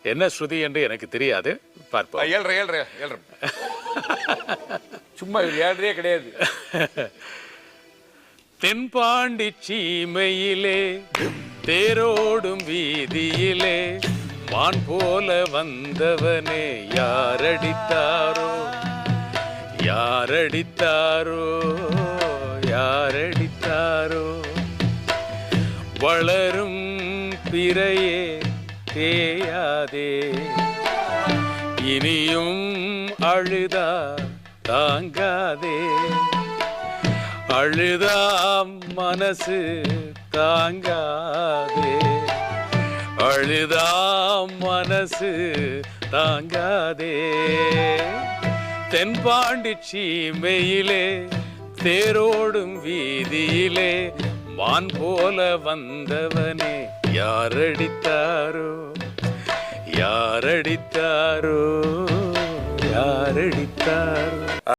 என்ன ஸ்ருதி என்று எனக்கு தெரியாது, பார்ப்போம். 7:30 சும்மா 7:30 கிடையாது. தென்பாண்டி சீமையிலே தேரோடும் வீதியிலே வான் போல வந்தவனே யாரடித்தாரோ யாரடித்தாரோ யாரடித்தாரோ வளரும் பிறையே தேயாதே இனியும் அழுதா தாங்காதே அழுதாம் மனசு தாங்காதே அழுதாம் மனசு தாங்காதே தென்பாண்டி சீமையிலே தேரோடும் வீதியிலே வான் போல வந்தவனே யாரடித்தாரோ யாரடித்தாரோ யாரடித்தாரோ.